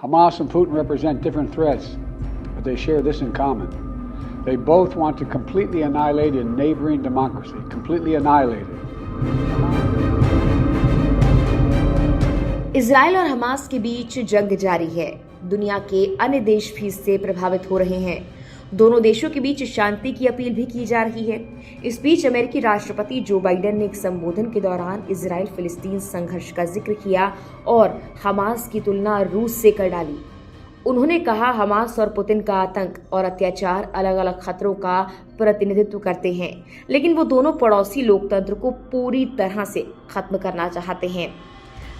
Hamas and Putin represent different threats, but they share this in common. They both want to completely annihilate a neighboring democracy, completely annihilate it. Israel और Hamas के बीच जंग जारी है। दुनिया के अन्य देश भी इससे प्रभावित हो रहे हैं। दोनों देशों के बीच शांति की अपील भी की जा रही है। इस बीच अमेरिकी राष्ट्रपति जो बाइडेन ने एक संबोधन के दौरान इजराइल फिलिस्तीन संघर्ष का जिक्र किया और हमास की तुलना रूस से कर डाली। उन्होंने कहा, हमास और पुतिन का आतंक और अत्याचार अलग अलग खतरों का प्रतिनिधित्व करते हैं, लेकिन वो दोनों पड़ोसी लोकतंत्र को पूरी तरह से खत्म करना चाहते हैं।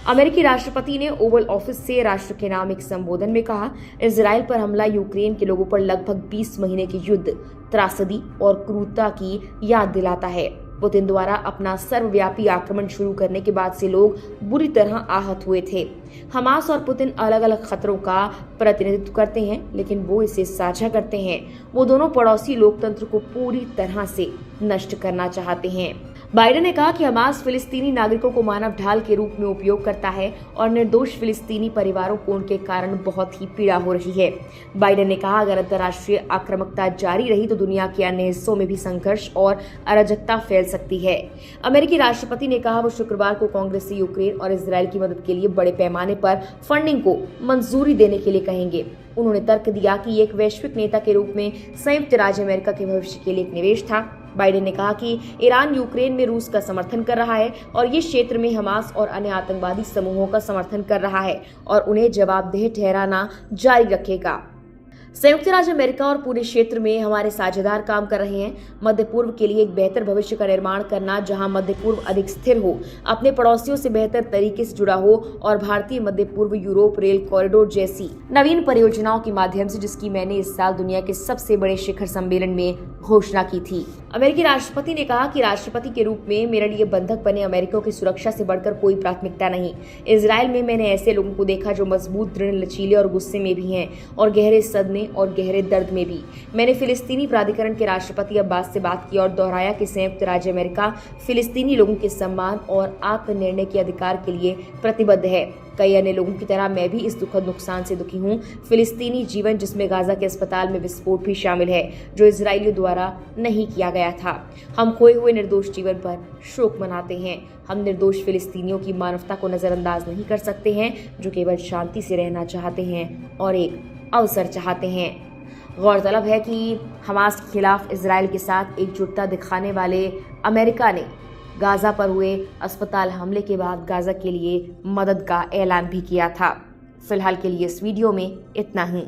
अमेरिकी राष्ट्रपति ने ओवल ऑफिस से राष्ट्र के नाम एक संबोधन में कहा, इजराइल पर हमला यूक्रेन के लोगों पर लगभग 20 महीने के युद्ध, त्रासदी और क्रूरता की याद दिलाता है। पुतिन द्वारा अपना सर्वव्यापी आक्रमण शुरू करने के बाद से लोग बुरी तरह आहत हुए थे। हमास और पुतिन अलग अलग खतरों का प्रतिनिधित्व करते हैं, लेकिन वो इसे साझा करते हैं। वो दोनों पड़ोसी लोकतंत्र को पूरी तरह से नष्ट करना चाहते हैं। बाइडेन ने कहा कि हमास फिलिस्तीनी नागरिकों को मानव ढाल के रूप में उपयोग करता है और निर्दोष फिलिस्तीनी परिवारों को उनके कारण बहुत ही पीड़ा हो रही है। बाइडेन ने कहा, अगर अंतर्राष्ट्रीय आक्रामकता जारी रही तो दुनिया के अन्य हिस्सों में भी संघर्ष और अराजकता फैल सकती है। अमेरिकी राष्ट्रपति ने कहा, वो शुक्रवार को कांग्रेस से यूक्रेन और इजराइल की मदद के लिए बड़े पैमाने पर फंडिंग को मंजूरी देने के लिए कहेंगे। उन्होंने तर्क दिया कि एक वैश्विक नेता के रूप में संयुक्त राज्य अमेरिका के भविष्य के लिए एक निवेश था। बाइडेन ने कहा कि ईरान यूक्रेन में रूस का समर्थन कर रहा है और ये क्षेत्र में हमास और अन्य आतंकवादी समूहों का समर्थन कर रहा है और उन्हें जवाबदेह ठहराना जारी रखेगा। संयुक्त राज्य अमेरिका और पूरे क्षेत्र में हमारे साझेदार काम कर रहे हैं। मध्य पूर्व के लिए एक बेहतर भविष्य का निर्माण करना, जहां मध्य पूर्व अधिक स्थिर हो, अपने पड़ोसियों से बेहतर तरीके से जुड़ा हो और भारतीय मध्य पूर्व यूरोप रेल कॉरिडोर जैसी नवीन परियोजनाओं के माध्यम से, जिसकी मैंने इस साल दुनिया के सबसे बड़े शिखर सम्मेलन में घोषणा की थी। अमेरिकी राष्ट्रपति ने कहा कि राष्ट्रपति के रूप में मेरे लिए बंधक बने अमेरिकियों की सुरक्षा से बढ़कर कोई प्राथमिकता नहीं। इजराइल में मैंने ऐसे लोगों को देखा जो मजबूत, दृढ़, लचीले और गुस्से में भी हैं और गहरे सदमे और गहरे दर्द में भी। मैंने फिलिस्तीनी प्राधिकरण के राष्ट्रपति अब्बास से बात की और दोहराया कि संयुक्त राज्य अमेरिका फिलिस्तीनी लोगों के सम्मान और आत्मनिर्णय के अधिकार के लिए प्रतिबद्ध है। कई अन्य लोगों की तरह मैं भी इस दुखद नुकसान से दुखी हूँ। फिलिस्तीनी जीवन, जिसमें गाजा के अस्पताल में विस्फोट भी शामिल है, जो इजरायलियों द्वारा नहीं किया गया था। हम खोए हुए निर्दोष जीवन पर शोक मनाते हैं। हम निर्दोष फिलिस्तीनियों की मानवता को नजरअंदाज नहीं कर सकते हैं, जो केवल शांति से रहना चाहते हैं और एक अवसर चाहते हैं। गौरतलब है कि हमास के खिलाफ इजराइल के साथ एकजुटता दिखाने वाले अमेरिका ने गाजा पर हुए अस्पताल हमले के बाद गाजा के लिए मदद का ऐलान भी किया था। फिलहाल के लिए इस वीडियो में इतना ही।